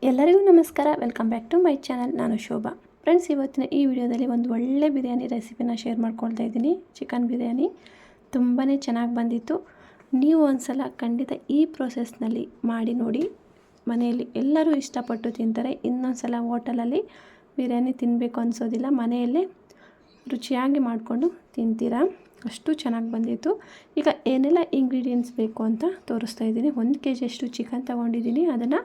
ಎಲ್ಲರಿಗೂ ನಮಸ್ಕಾರ. Welcome back to my channel. ನಾನು ಶೋಭಾ. ಫ್ರೆಂಡ್ಸ್, ಇವತ್ತಿನ ಈ ವಿಡಿಯೋದಲ್ಲಿ ಒಂದು ಒಳ್ಳೆ ಬಿರಿಯಾನಿ ರೆಸಿಪಿನ ಶೇರ್ ಮಾಡ್ಕೊಳ್ತಾ ಇದ್ದೀನಿ. ಚಿಕನ್ ಬಿರಿಯಾನಿ ತುಂಬಾ ಚೆನ್ನಾಗಿ ಬಂದಿತ್ತು. ನೀವು ಒಂದ್ಸಲ ಖಂಡಿತ ಈ ಪ್ರೋಸೆಸ್ನಲ್ಲಿ ಮಾಡಿ ನೋಡಿ. ಮನೆಯಲ್ಲಿ ಎಲ್ಲರೂ ಇಷ್ಟಪಟ್ಟು ತಿಂತಾರೆ. ಇನ್ನೊಂದು ಸಲ ಹೋಟೆಲಲ್ಲಿ ಬಿರಿಯಾನಿ ತಿನ್ನಬೇಕು ಅನಿಸೋದಿಲ್ಲ. ಮನೆಯಲ್ಲೇ ರುಚಿಯಾಗಿ ಮಾಡಿಕೊಂಡು ತಿಂತೀರಾ, ಅಷ್ಟು ಚೆನ್ನಾಗಿ ಬಂದಿತ್ತು. ಈಗ ಏನೆಲ್ಲ ಇಂಗ್ರೀಡಿಯೆಂಟ್ಸ್ ಬೇಕು ಅಂತ ತೋರಿಸ್ತಾ ಇದ್ದೀನಿ. 1 kg ಅಷ್ಟು ಚಿಕನ್ ತೊಗೊಂಡಿದ್ದೀನಿ. ಅದನ್ನು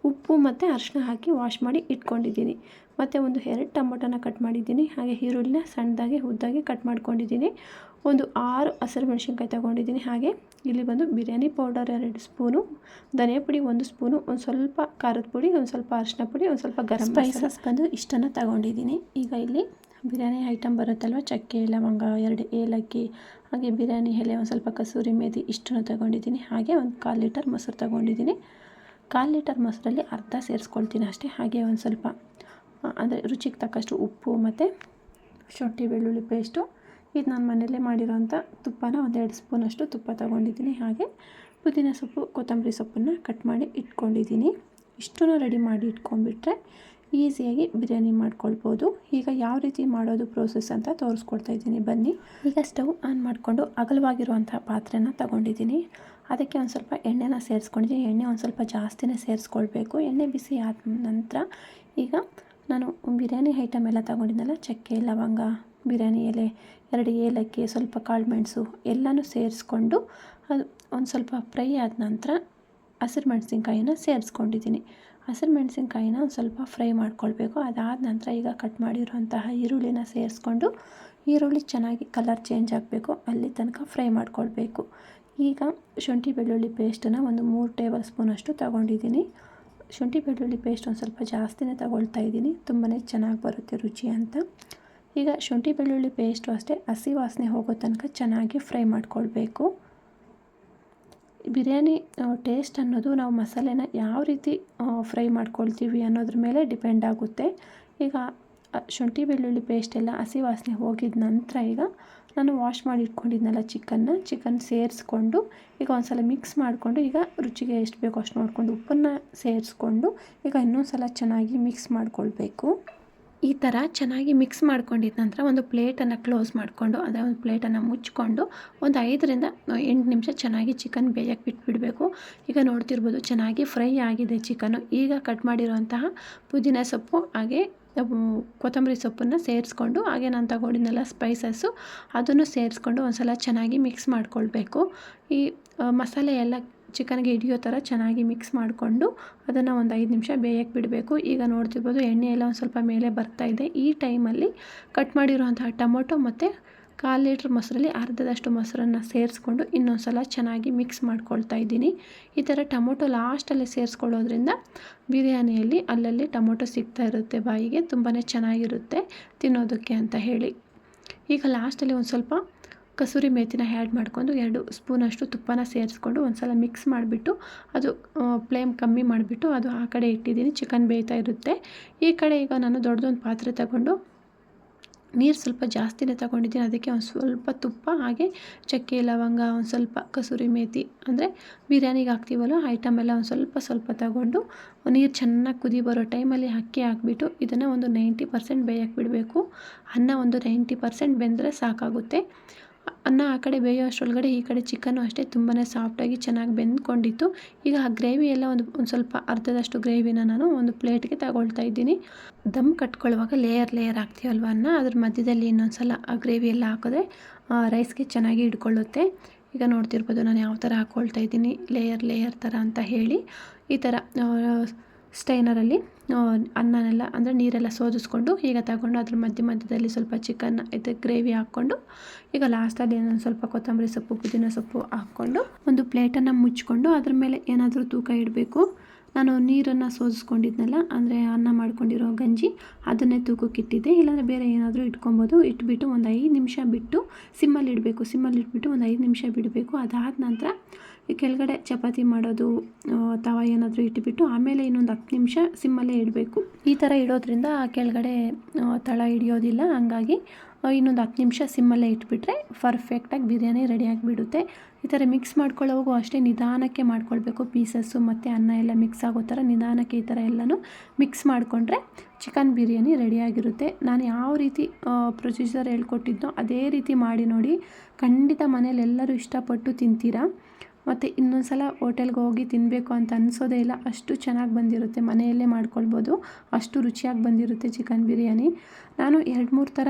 ಉಪ್ಪು ಮತ್ತು ಅರಿಶಿನ ಹಾಕಿ ವಾಶ್ ಮಾಡಿ ಇಟ್ಕೊಂಡಿದ್ದೀನಿ. ಮತ್ತು ಒಂದು 2 ಟೊಮೊಟೊನ ಕಟ್ ಮಾಡಿದ್ದೀನಿ. ಹಾಗೆ ಈರುಳ್ಳಿನ ಸಣ್ಣದಾಗಿ ಉದ್ದಾಗಿ ಕಟ್ ಮಾಡ್ಕೊಂಡಿದ್ದೀನಿ. ಒಂದು 6 ಹಸಿರು ಮೆಣಸಿನ್ಕಾಯಿ ತೊಗೊಂಡಿದ್ದೀನಿ. ಹಾಗೆ ಇಲ್ಲಿ ಬಂದು ಬಿರಿಯಾನಿ ಪೌಡರ್ 2 ಸ್ಪೂನು, ಧನಿಯಾ ಪುಡಿ 1 ಸ್ಪೂನು, ಒಂದು ಸ್ವಲ್ಪ ಖಾರದ ಪುಡಿ, ಒಂದು ಸ್ವಲ್ಪ ಅರಿಶಿನ ಪುಡಿ, ಒಂದು ಸ್ವಲ್ಪ ಗರಂ ಸ್ಪೈಸಸ್ ಬಂದು ಇಷ್ಟನ್ನು ತೊಗೊಂಡಿದ್ದೀನಿ. ಈಗ ಇಲ್ಲಿ ಬಿರಿಯಾನಿ ಐಟಮ್ ಬರುತ್ತಲ್ವ, ಚಕ್ಕೆ, ಲವಂಗ, 2 ಏಲಕ್ಕಿ, ಹಾಗೆ ಬಿರಿಯಾನಿ ಎಲೆ, ಒಂದು ಸ್ವಲ್ಪ ಕಸೂರಿ ಮೇಥಿ ಇಷ್ಟನ್ನು ತೊಗೊಂಡಿದ್ದೀನಿ. ಹಾಗೆ ಒಂದು 1/4 ಲೀಟರ್ ಮೊಸರು ತೊಗೊಂಡಿದ್ದೀನಿ. 1/4 ಲೀಟರ್ ಮೊಸರಲ್ಲಿ ಅರ್ಧ ಸೇರಿಸ್ಕೊಳ್ತೀನಿ ಅಷ್ಟೇ. ಹಾಗೆ ಒಂದು ಸ್ವಲ್ಪ ಅಂದರೆ ರುಚಿಗೆ ತಕ್ಕಷ್ಟು ಉಪ್ಪು ಮತ್ತು ಶುಂಠಿ ಬೆಳ್ಳುಳ್ಳಿ ಪೇಸ್ಟು. ಇದು ನಾನು ಮನೆಯಲ್ಲೇ ಮಾಡಿರೋಂಥ ತುಪ್ಪನ ಒಂದು 2 ಸ್ಪೂನಷ್ಟು ತುಪ್ಪ ತೊಗೊಂಡಿದ್ದೀನಿ. ಹಾಗೆ ಪುದೀನ ಸೊಪ್ಪು, ಕೊತ್ತಂಬರಿ ಸೊಪ್ಪನ್ನು ಕಟ್ ಮಾಡಿ ಇಟ್ಕೊಂಡಿದ್ದೀನಿ. ಇಷ್ಟನ್ನು ರೆಡಿ ಮಾಡಿ ಇಟ್ಕೊಂಡ್ಬಿಟ್ರೆ ಈಸಿಯಾಗಿ ಬಿರಿಯಾನಿ ಮಾಡ್ಕೊಳ್ಬೋದು. ಈಗ ಯಾವ ರೀತಿ ಮಾಡೋದು ಪ್ರೋಸೆಸ್ ಅಂತ ತೋರಿಸ್ಕೊಡ್ತಾ ಇದ್ದೀನಿ, ಬನ್ನಿ. ಈಗ ಸ್ಟವ್ ಆನ್ ಮಾಡಿಕೊಂಡು ಅಗಲವಾಗಿರುವಂಥ ಪಾತ್ರೆನ ತೊಗೊಂಡಿದ್ದೀನಿ. ಅದಕ್ಕೆ ಒಂದು ಸ್ವಲ್ಪ ಎಣ್ಣೆನ ಸೇರಿಸ್ಕೊಂಡಿದ್ದೀನಿ. ಎಣ್ಣೆ ಒಂದು ಸ್ವಲ್ಪ ಜಾಸ್ತಿನೇ ಸೇರಿಸ್ಕೊಳ್ಬೇಕು. ಎಣ್ಣೆ ಬಿಸಿ ಆದ ನಂತರ ಈಗ ನಾನು ಬಿರಿಯಾನಿ ಐಟಮ್ ಎಲ್ಲ ತೊಗೊಂಡಿದ್ದೆನಲ್ಲ, ಚಕ್ಕೆ, ಲವಂಗ, ಬಿರಿಯಾನಿ ಎಲೆ, 2 ಏಲಕ್ಕಿ, ಸ್ವಲ್ಪ ಕಾಳು ಮೆಣಸು ಎಲ್ಲನೂ ಸೇರಿಸ್ಕೊಂಡು ಅದು ಒಂದು ಸ್ವಲ್ಪ ಫ್ರೈ ಆದ ನಂತರ ಹಸಿರು ಮೆಣಸಿನ್ಕಾಯಿನ ಸೇರಿಸ್ಕೊಂಡಿದ್ದೀನಿ. ಹಸಿರು ಮೆಣಸಿನ್ಕಾಯಿನ ಒಂದು ಸ್ವಲ್ಪ ಫ್ರೈ ಮಾಡ್ಕೊಳ್ಬೇಕು. ಅದಾದ ನಂತರ ಈಗ ಕಟ್ ಮಾಡಿರುವಂತಹ ಈರುಳ್ಳಿನ ಸೇರಿಸ್ಕೊಂಡು ಈರುಳ್ಳಿ ಚೆನ್ನಾಗಿ ಕಲರ್ ಚೇಂಜ್ ಆಗಬೇಕು, ಅಲ್ಲಿ ತನಕ ಫ್ರೈ ಮಾಡ್ಕೊಳ್ಬೇಕು. ಈಗ ಶುಂಠಿ ಬೆಳ್ಳುಳ್ಳಿ ಪೇಸ್ಟನ್ನು ಒಂದು 3 ಟೇಬಲ್ ಸ್ಪೂನಷ್ಟು ತೊಗೊಂಡಿದ್ದೀನಿ. ಶುಂಠಿ ಬೆಳ್ಳುಳ್ಳಿ ಪೇಸ್ಟ್ ಒಂದು ಸ್ವಲ್ಪ ಜಾಸ್ತಿನೇ ತೊಗೊಳ್ತಾ ಇದ್ದೀನಿ, ತುಂಬಾ ಚೆನ್ನಾಗಿ ಬರುತ್ತೆ ರುಚಿ ಅಂತ. ಈಗ ಶುಂಠಿ ಬೆಳ್ಳುಳ್ಳಿ ಪೇಸ್ಟು ಅಷ್ಟೇ ಹಸಿ ವಾಸನೆ ಹೋಗೋ ತನಕ ಚೆನ್ನಾಗಿ ಫ್ರೈ ಮಾಡ್ಕೊಳ್ಬೇಕು. ಬಿರಿಯಾನಿ ಟೇಸ್ಟ್ ಅನ್ನೋದು ನಾವು ಮಸಾಲೆನ ಯಾವ ರೀತಿ ಫ್ರೈ ಮಾಡ್ಕೊಳ್ತೀವಿ ಅನ್ನೋದ್ರ ಮೇಲೆ ಡಿಪೆಂಡ್ ಆಗುತ್ತೆ. ಈಗ ಶುಂಠಿ ಬೆಳ್ಳುಳ್ಳಿ ಪೇಸ್ಟ್ ಎಲ್ಲ ಹಸಿ ವಾಸನೆ ಹೋಗಿದ ನಂತರ ಈಗ ನಾನು ವಾಶ್ ಮಾಡಿ ಇಟ್ಕೊಂಡಿದ್ನಲ್ಲ ಚಿಕನ್ ಸೇರಿಸ್ಕೊಂಡು ಈಗ ಒಂದು ಸಲ ಮಿಕ್ಸ್ ಮಾಡಿಕೊಂಡು, ಈಗ ರುಚಿಗೆ ಎಷ್ಟು ಬೇಕೋ ಅಷ್ಟು ನೋಡಿಕೊಂಡು ಉಪ್ಪನ್ನು ಸೇರಿಸ್ಕೊಂಡು ಈಗ ಇನ್ನೊಂದು ಸಲ ಚೆನ್ನಾಗಿ ಮಿಕ್ಸ್ ಮಾಡ್ಕೊಳ್ಬೇಕು. ಈ ಥರ ಚೆನ್ನಾಗಿ ಮಿಕ್ಸ್ ಮಾಡ್ಕೊಂಡಿದ್ದ ನಂತರ ಒಂದು ಪ್ಲೇಟನ್ನು ಕ್ಲೋಸ್ ಮಾಡಿಕೊಂಡು, ಅದೇ ಒಂದು ಪ್ಲೇಟನ್ನು ಮುಚ್ಕೊಂಡು ಒಂದು 5 ರಿಂದ 8 ನಿಮಿಷ ಚೆನ್ನಾಗಿ ಚಿಕನ್ ಬೇಯಕ್ಕೆ ಬಿಟ್ಬಿಡಬೇಕು. ಈಗ ನೋಡ್ತಿರ್ಬೋದು ಚೆನ್ನಾಗಿ ಫ್ರೈ ಆಗಿದೆ ಚಿಕನ್ನು. ಈಗ ಕಟ್ ಮಾಡಿರುವಂತಹ ಪುದೀನ ಸೊಪ್ಪು ಹಾಗೆ ಕೊತ್ತಂಬರಿ ಸೊಪ್ಪನ್ನು ಸೇರಿಸ್ಕೊಂಡು, ಹಾಗೆ ನಾನು ತಗೊಂಡಿದ್ದೆಲ್ಲ ಸ್ಪೈಸಸ್ಸು ಅದನ್ನು ಸೇರಿಸ್ಕೊಂಡು ಒಂದು ಸಲ ಚೆನ್ನಾಗಿ ಮಿಕ್ಸ್ ಮಾಡ್ಕೊಳ್ಬೇಕು. ಈ ಮಸಾಲೆ ಎಲ್ಲ ಚಿಕನ್ಗೆ ಹಿಡಿಯೋ ಥರ ಚೆನ್ನಾಗಿ ಮಿಕ್ಸ್ ಮಾಡಿಕೊಂಡು ಅದನ್ನು ಒಂದು 5 ನಿಮಿಷ ಬೇಯಕ್ಕೆ ಬಿಡಬೇಕು. ಈಗ ನೋಡ್ತಿರ್ಬೋದು ಎಣ್ಣೆ ಎಲ್ಲ ಒಂದು ಸ್ವಲ್ಪ ಮೇಲೆ ಬರ್ತಾಯಿದೆ. ಈ ಟೈಮಲ್ಲಿ ಕಟ್ ಮಾಡಿರುವಂತಹ ಟೊಮೊಟೊ ಮತ್ತು 1/4 ಲೀಟ್ರ್ ಮೊಸರಲ್ಲಿ ಅರ್ಧದಷ್ಟು ಮೊಸರನ್ನು ಸೇರಿಸ್ಕೊಂಡು ಇನ್ನೊಂದು ಸಲ ಚೆನ್ನಾಗಿ ಮಿಕ್ಸ್ ಮಾಡ್ಕೊಳ್ತಾ ಇದ್ದೀನಿ. ಈ ಥರ ಟೊಮೊಟೊ ಲಾಸ್ಟಲ್ಲಿ ಸೇರಿಸ್ಕೊಳ್ಳೋದ್ರಿಂದ ಬಿರಿಯಾನಿಯಲ್ಲಿ ಅಲ್ಲಲ್ಲಿ ಟೊಮೊಟೊ ಸಿಗ್ತಾ ಇರುತ್ತೆ ಬಾಯಿಗೆ, ತುಂಬಾ ಚೆನ್ನಾಗಿರುತ್ತೆ ತಿನ್ನೋದಕ್ಕೆ ಅಂತ ಹೇಳಿ. ಈಗ ಲಾಸ್ಟಲ್ಲಿ ಒಂದು ಸ್ವಲ್ಪ ಕಸೂರಿ ಮೇಥಿನ ಆ್ಯಡ್ ಮಾಡ್ಕೊಂಡು 2 ಸ್ಪೂನಷ್ಟು ತುಪ್ಪನ ಸೇರಿಸ್ಕೊಂಡು ಒಂದು ಸಲ ಮಿಕ್ಸ್ ಮಾಡಿಬಿಟ್ಟು ಅದು ಫ್ಲೇಮ್ ಕಮ್ಮಿ ಮಾಡಿಬಿಟ್ಟು ಅದು ಆ ಕಡೆ ಇಟ್ಟಿದ್ದೀನಿ. ಚಿಕನ್ ಬೇಯ್ತಾ ಇರುತ್ತೆ. ಈ ಕಡೆ ಈಗ ನಾನು ದೊಡ್ಡದೊಂದು ಪಾತ್ರೆ ತಗೊಂಡು ನೀರು ಸ್ವಲ್ಪ ಜಾಸ್ತಿನೇ ತೊಗೊಂಡಿದ್ದೀನಿ. ಅದಕ್ಕೆ ಒಂದು ಸ್ವಲ್ಪ ತುಪ್ಪ ಹಾಗೆ ಚಕ್ಕೆ, ಲವಂಗ, ಒಂದು ಸ್ವಲ್ಪ ಕಸೂರಿ ಮೇಥಿ ಅಂದರೆ ಬಿರಿಯಾನಿಗೆ ಹಾಕ್ತೀವಲ್ಲ ಐಟಮ್ ಎಲ್ಲ ಒಂದು ಸ್ವಲ್ಪ ತಗೊಂಡು ನೀರು ಚೆನ್ನಾಗಿ ಕುದಿ ಬರೋ ಟೈಮಲ್ಲಿ ಅಕ್ಕಿ ಹಾಕಿಬಿಟ್ಟು ಇದನ್ನು ಒಂದು 90% ಬೇಯಕ್ಕೆ ಬಿಡಬೇಕು. ಅನ್ನ ಒಂದು 90% ಬೆಂದರೆ ಸಾಕಾಗುತ್ತೆ. ಅನ್ನ ಆ ಕಡೆ ಬೇಯೋ ಅಷ್ಟರೊಳಗಡೆ ಈ ಕಡೆ ಚಿಕನ್ನು ಅಷ್ಟೇ ತುಂಬಾ ಸಾಫ್ಟಾಗಿ ಚೆನ್ನಾಗಿ ಬೆಂದ್ಕೊಂಡಿತ್ತು. ಈಗ ಆ ಗ್ರೇವಿ ಎಲ್ಲ ಒಂದು ಸ್ವಲ್ಪ ಅರ್ಧದಷ್ಟು ಗ್ರೇವಿನ ನಾನು ಒಂದು ಪ್ಲೇಟ್ಗೆ ತಗೊಳ್ತಾ ಇದ್ದೀನಿ. ದಮ್ ಕಟ್ಕೊಳ್ಳುವಾಗ ಲೇಯರ್ ಹಾಕ್ತೀವಲ್ವ ಅನ್ನ, ಅದ್ರ ಮಧ್ಯದಲ್ಲಿ ಇನ್ನೊಂದು ಸಲ ಆ ಗ್ರೇವಿ ಎಲ್ಲ ಹಾಕಿದ್ರೆ ರೈಸ್ಗೆ ಚೆನ್ನಾಗಿ ಹಿಡ್ಕೊಳ್ಳುತ್ತೆ. ಈಗ ನೋಡ್ತಿರ್ಬೋದು ನಾನು ಯಾವ ಥರ ಹಾಕ್ಕೊಳ್ತಾ ಇದ್ದೀನಿ, ಲೇಯರ್ ಥರ ಅಂತ ಹೇಳಿ. ಈ ಥರ ಸ್ಟೈನರಲ್ಲಿ ಅನ್ನನೆಲ್ಲ ಅಂದರೆ ನೀರೆಲ್ಲ ಸೋದಿಸ್ಕೊಂಡು ಈಗ ತಗೊಂಡು ಅದ್ರ ಮಧ್ಯದಲ್ಲಿ ಸ್ವಲ್ಪ ಚಿಕನ್ ಇದು ಗ್ರೇವಿ ಹಾಕ್ಕೊಂಡು ಈಗ ಲಾಸ್ಟಲ್ಲಿ ಇನ್ನೊಂದು ಸ್ವಲ್ಪ ಕೊತ್ತಂಬರಿ ಸೊಪ್ಪು, ಪುದೀನ ಸೊಪ್ಪು ಹಾಕ್ಕೊಂಡು ಒಂದು ಪ್ಲೇಟನ್ನು ಮುಚ್ಕೊಂಡು ಅದ್ರ ಮೇಲೆ ಏನಾದರೂ ತೂಕ ಇಡಬೇಕು. ನಾನು ನೀರನ್ನು ಸೋದಿಸ್ಕೊಂಡಿದ್ನಲ್ಲ, ಅಂದರೆ ಅನ್ನ ಮಾಡ್ಕೊಂಡಿರೋ ಗಂಜಿ ಅದನ್ನೇ ತೂಕಕ್ಕೆ ಇಟ್ಟಿದ್ದೆ. ಇಲ್ಲಾಂದರೆ ಬೇರೆ ಏನಾದರೂ ಇಟ್ಕೊಬೋದು. ಇಟ್ಬಿಟ್ಟು ಒಂದು 5 ನಿಮಿಷ ಬಿಟ್ಟು ಸಿಮ್ಮಲ್ಲಿ ಇಡಬೇಕು. ಸಿಮ್ಮಲ್ಲಿ ಇಟ್ಬಿಟ್ಟು ಒಂದು 5 ನಿಮಿಷ ಬಿಡಬೇಕು. ಅದಾದ ನಂತರ ಕೆಳಗಡೆ ಚಪಾತಿ ಮಾಡೋದು ತವ ಏನಾದರೂ ಇಟ್ಬಿಟ್ಟು ಆಮೇಲೆ ಇನ್ನೊಂದು 10 ನಿಮಿಷ ಸಿಮ್ಮಲ್ಲೇ ಇಡಬೇಕು. ಈ ಥರ ಇಡೋದ್ರಿಂದ ಕೆಳಗಡೆ ತಳ ಹಿಡಿಯೋದಿಲ್ಲ. ಹಂಗಾಗಿ ಇನ್ನೊಂದು 10 ನಿಮಿಷ ಸಿಮ್ಮಲ್ಲೇ ಇಟ್ಬಿಟ್ರೆ ಪರ್ಫೆಕ್ಟಾಗಿ ಬಿರಿಯಾನಿ ರೆಡಿಯಾಗಿಬಿಡುತ್ತೆ. ಈ ಥರ ಮಿಕ್ಸ್ ಮಾಡ್ಕೊಳ್ಳೋವಾಗೂ ಅಷ್ಟೇ ನಿಧಾನಕ್ಕೆ ಮಾಡ್ಕೊಳ್ಬೇಕು. ಪೀಸಸ್ಸು ಮತ್ತು ಅನ್ನ ಎಲ್ಲ ಮಿಕ್ಸ್ ಆಗೋ ಥರ ನಿಧಾನಕ್ಕೆ ಈ ಥರ ಎಲ್ಲನೂ ಮಿಕ್ಸ್ ಮಾಡಿಕೊಂಡ್ರೆ ಚಿಕನ್ ಬಿರಿಯಾನಿ ರೆಡಿಯಾಗಿರುತ್ತೆ. ನಾನು ಯಾವ ರೀತಿ ಪ್ರೊಸೀಜರ್ ಹೇಳ್ಕೊಟ್ಟಿದ್ನೋ ಅದೇ ರೀತಿ ಮಾಡಿ ನೋಡಿ, ಖಂಡಿತ ಮನೇಲಿ ಎಲ್ಲರೂ ಇಷ್ಟಪಟ್ಟು ತಿಂತೀರಾ. ಮತ್ತು ಇನ್ನೊಂದು ಸಲ ಹೋಟೆಲ್ಗೆ ಹೋಗಿ ತಿನ್ನಬೇಕು ಅಂತ ಅನಿಸೋದೇ ಇಲ್ಲ, ಅಷ್ಟು ಚೆನ್ನಾಗಿ ಬಂದಿರುತ್ತೆ. ಮನೆಯಲ್ಲೇ ಮಾಡ್ಕೊಳ್ಬೋದು, ಅಷ್ಟು ರುಚಿಯಾಗಿ ಬಂದಿರುತ್ತೆ ಚಿಕನ್ ಬಿರಿಯಾನಿ. ನಾನು 2-3 ಥರ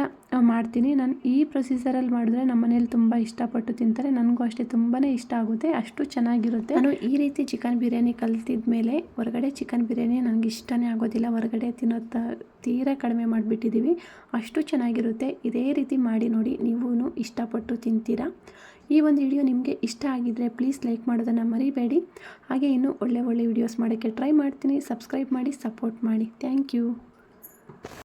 ಮಾಡ್ತೀನಿ. ನಾನು ಈ ಪ್ರೊಸೀಜರಲ್ಲಿ ಮಾಡಿದ್ರೆ ನಮ್ಮ ಮನೇಲಿ ತುಂಬ ಇಷ್ಟಪಟ್ಟು ತಿಂತಾರೆ. ನನಗೂ ಅಷ್ಟೇ ತುಂಬಾ ಇಷ್ಟ ಆಗುತ್ತೆ, ಅಷ್ಟು ಚೆನ್ನಾಗಿರುತ್ತೆ. ನಾನು ಈ ರೀತಿ ಚಿಕನ್ ಬಿರಿಯಾನಿ ಕಲ್ತಿದ ಮೇಲೆ ಹೊರಗಡೆ ಚಿಕನ್ ಬಿರಿಯಾನಿ ನನಗೆ ಇಷ್ಟನೇ ಆಗೋದಿಲ್ಲ. ಹೊರಗಡೆ ತಿನ್ನೋದು ತೀರಾ ಕಡಿಮೆ ಮಾಡಿಬಿಟ್ಟಿದ್ದೀವಿ, ಅಷ್ಟು ಚೆನ್ನಾಗಿರುತ್ತೆ. ಇದೇ ರೀತಿ ಮಾಡಿ ನೋಡಿ, ನೀವೂ ಇಷ್ಟಪಟ್ಟು ತಿಂತೀರಾ. ಈ ಒಂದು ವಿಡಿಯೋ ನಿಮಗೆ ಇಷ್ಟ ಆಗಿದ್ದರೆ ಪ್ಲೀಸ್ ಲೈಕ್ ಮಾಡೋದನ್ನು ಮರಿಬೇಡಿ. ಹಾಗೆ ಇನ್ನೂ ಒಳ್ಳೆ ವಿಡಿಯೋಸ್ ಮಾಡೋಕ್ಕೆ ಟ್ರೈ ಮಾಡ್ತೀನಿ. ಸಬ್ಸ್ಕ್ರೈಬ್ ಮಾಡಿ, ಸಪೋರ್ಟ್ ಮಾಡಿ. Thank you.